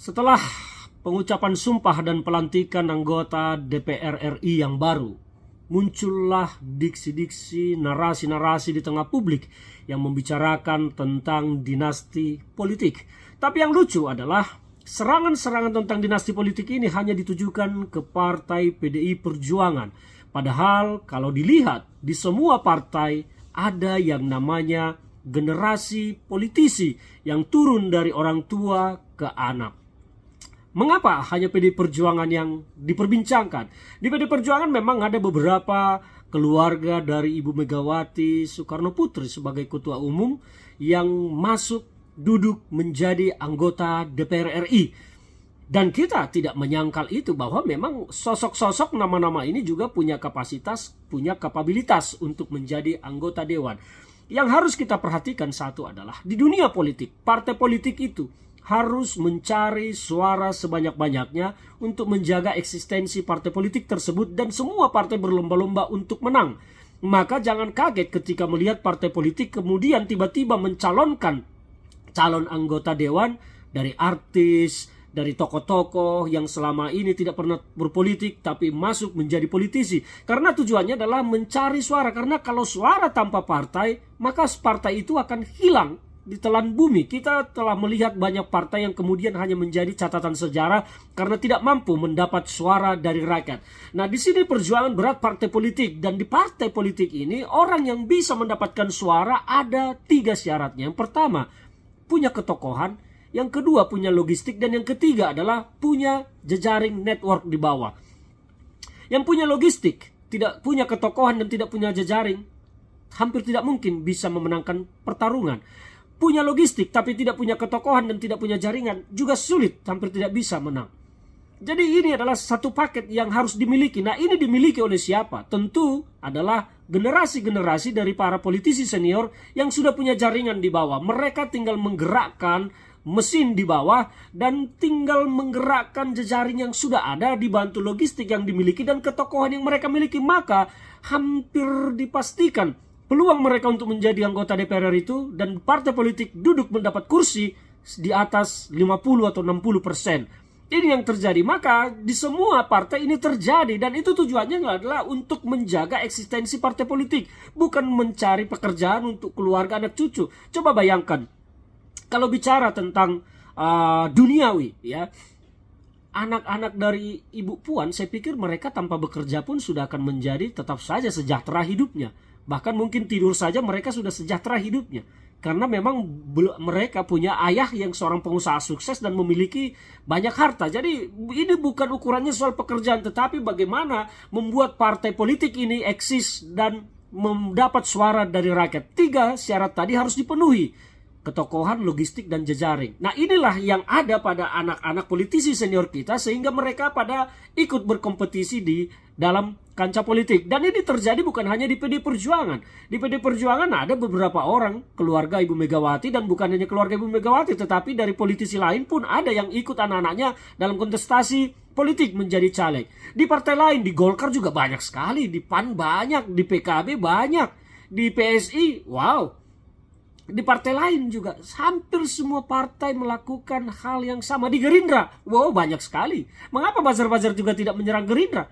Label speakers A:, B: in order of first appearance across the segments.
A: Setelah pengucapan sumpah dan pelantikan anggota DPR RI yang baru, muncullah diksi-diksi, narasi-narasi di tengah publik yang membicarakan tentang dinasti politik. Tapi yang lucu adalah serangan-serangan tentang dinasti politik ini hanya ditujukan ke partai PDI Perjuangan. Padahal kalau dilihat di semua partai ada yang namanya generasi politisi yang turun dari orang tua ke anak. Mengapa hanya PDI Perjuangan yang diperbincangkan? Di PDI Perjuangan memang ada beberapa keluarga dari Ibu Megawati Soekarno Putri sebagai ketua umum yang masuk duduk menjadi anggota DPR RI. Dan kita tidak menyangkal itu, bahwa memang sosok-sosok nama-nama ini juga punya kapasitas, punya kapabilitas untuk menjadi anggota dewan. Yang harus kita perhatikan satu adalah di dunia politik, partai politik itu harus mencari suara sebanyak-banyaknya untuk menjaga eksistensi partai politik tersebut, dan semua partai berlomba-lomba untuk menang. Maka jangan kaget ketika melihat partai politik kemudian tiba-tiba mencalonkan calon anggota dewan dari artis, dari tokoh-tokoh yang selama ini tidak pernah berpolitik tapi masuk menjadi politisi. Karena tujuannya adalah mencari suara. Karena kalau suara tanpa partai, maka partai itu akan hilang ditelan bumi. Kita telah melihat banyak partai yang kemudian hanya menjadi catatan sejarah karena tidak mampu mendapat suara dari rakyat. Nah, di sini perjuangan berat partai politik, dan di partai politik ini orang yang bisa mendapatkan suara ada 3 syaratnya. Yang pertama, punya ketokohan, yang kedua punya logistik, dan yang ketiga adalah punya jejaring network di bawah. Yang punya logistik, tidak punya ketokohan dan tidak punya jejaring, hampir tidak mungkin bisa memenangkan pertarungan. Punya logistik tapi tidak punya ketokohan dan tidak punya jaringan juga sulit, hampir tidak bisa menang. Jadi ini adalah satu paket yang harus dimiliki. Nah, ini dimiliki oleh siapa? Tentu adalah generasi-generasi dari para politisi senior yang sudah punya jaringan di bawah. Mereka tinggal menggerakkan mesin di bawah dan tinggal menggerakkan jejaring yang sudah ada, dibantu logistik yang dimiliki dan ketokohan yang mereka miliki. Maka hampir dipastikan peluang mereka untuk menjadi anggota DPR itu dan partai politik duduk mendapat kursi di atas 50 atau 60%. Ini yang terjadi. Maka di semua partai ini terjadi, dan itu tujuannya adalah untuk menjaga eksistensi partai politik, bukan mencari pekerjaan untuk keluarga anak cucu. Coba bayangkan kalau bicara tentang duniawi, ya, anak-anak dari Ibu Puan, saya pikir mereka tanpa bekerja pun sudah akan menjadi tetap saja sejahtera hidupnya. Bahkan mungkin tidur saja mereka sudah sejahtera hidupnya. Karena memang mereka punya ayah yang seorang pengusaha sukses dan memiliki banyak harta. Jadi ini bukan ukurannya soal pekerjaan, tetapi bagaimana membuat partai politik ini eksis dan mendapat suara dari rakyat. 3 syarat tadi harus dipenuhi: ketokohan, logistik, dan jejaring. Nah, inilah yang ada pada anak-anak politisi senior kita, sehingga mereka pada ikut berkompetisi di dalam kancah politik. Dan ini terjadi bukan hanya di PDI Perjuangan. Di PDI Perjuangan ada beberapa orang keluarga Ibu Megawati, dan bukan hanya keluarga Ibu Megawati, tetapi dari politisi lain pun ada yang ikut anak-anaknya dalam kontestasi politik menjadi caleg. Di partai lain, di Golkar juga banyak sekali, di PAN banyak, di PKB banyak, di PSI, wow. Di partai lain juga hampir semua partai melakukan hal yang sama. Di Gerindra, wow, banyak sekali. Mengapa buzzer-buzzer juga tidak menyerang Gerindra?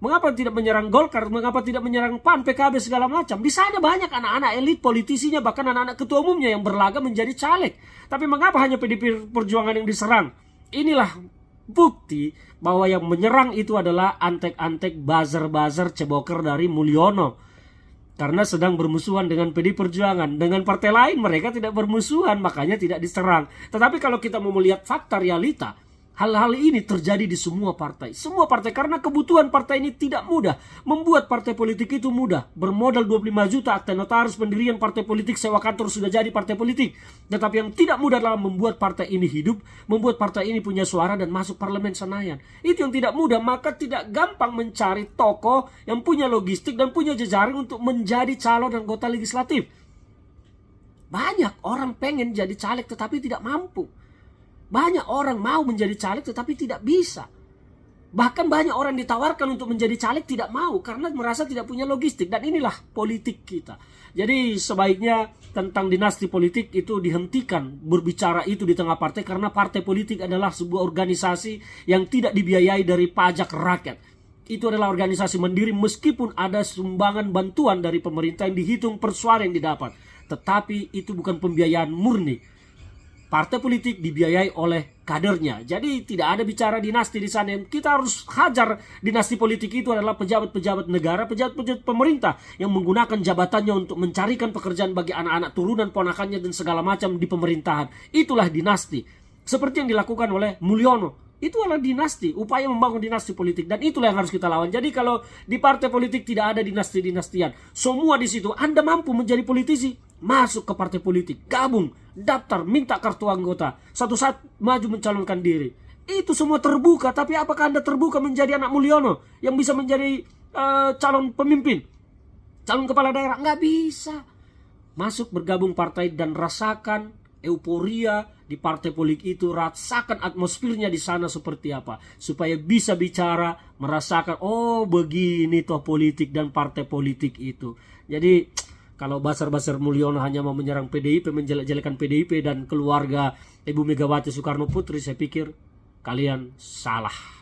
A: Mengapa tidak menyerang Golkar? Mengapa tidak menyerang PAN, PKB, segala macam? Di sana banyak anak-anak elit politisinya, bahkan anak-anak ketua umumnya yang berlaga menjadi caleg. Tapi mengapa hanya PDI Perjuangan yang diserang? Inilah bukti bahwa yang menyerang itu adalah antek-antek buzzer-buzzer ceboker dari Mulyono. Karena sedang bermusuhan dengan PDI Perjuangan. Dengan partai lain mereka tidak bermusuhan, makanya tidak diserang. Tetapi kalau kita mau melihat fakta realita, hal-hal ini terjadi di semua partai. Semua partai, karena kebutuhan partai ini tidak mudah. Membuat partai politik itu mudah. Bermodal 25 juta, akta notaris, pendirian partai politik, sewa kantor, sudah jadi partai politik. Tetapi yang tidak mudah adalah membuat partai ini hidup, membuat partai ini punya suara dan masuk parlemen Senayan. Itu yang tidak mudah. Maka tidak gampang mencari tokoh yang punya logistik dan punya jejaring untuk menjadi calon anggota legislatif. Banyak orang pengen jadi caleg tetapi tidak mampu. Banyak orang mau menjadi caleg tetapi tidak bisa. Bahkan banyak orang ditawarkan untuk menjadi caleg tidak mau karena merasa tidak punya logistik. Dan inilah politik kita. Jadi sebaiknya tentang dinasti politik itu dihentikan berbicara itu di tengah partai, karena partai politik adalah sebuah organisasi yang tidak dibiayai dari pajak rakyat. Itu adalah organisasi mandiri meskipun ada sumbangan bantuan dari pemerintah yang dihitung per suara yang didapat. Tetapi itu bukan pembiayaan murni. Partai politik dibiayai oleh kadernya. Jadi tidak ada bicara dinasti di sana. Kita harus hajar dinasti politik itu adalah pejabat-pejabat negara, pejabat-pejabat pemerintah yang menggunakan jabatannya untuk mencarikan pekerjaan bagi anak-anak turunan ponakannya dan segala macam di pemerintahan. Itulah dinasti. Seperti yang dilakukan oleh Mulyono. Itu adalah dinasti, upaya membangun dinasti politik, dan itulah yang harus kita lawan. Jadi kalau di partai politik tidak ada dinasti-dinastian, semua di situ Anda mampu menjadi politisi, masuk ke partai politik, gabung, daftar, minta kartu anggota, satu saat maju mencalonkan diri. Itu semua terbuka. Tapi apakah Anda terbuka menjadi anak Mulyono yang bisa menjadi calon pemimpin, calon kepala daerah? Nggak bisa. Masuk bergabung partai dan rasakan euforia di partai politik itu, rasakan atmosfernya di sana seperti apa, supaya bisa bicara, merasakan oh begini toh politik dan partai politik itu. Jadi kalau basar-basar Mulyono hanya mau menyerang PDIP, menjelek-jelekan PDIP dan keluarga Ibu Megawati Soekarno Putri, saya pikir kalian salah.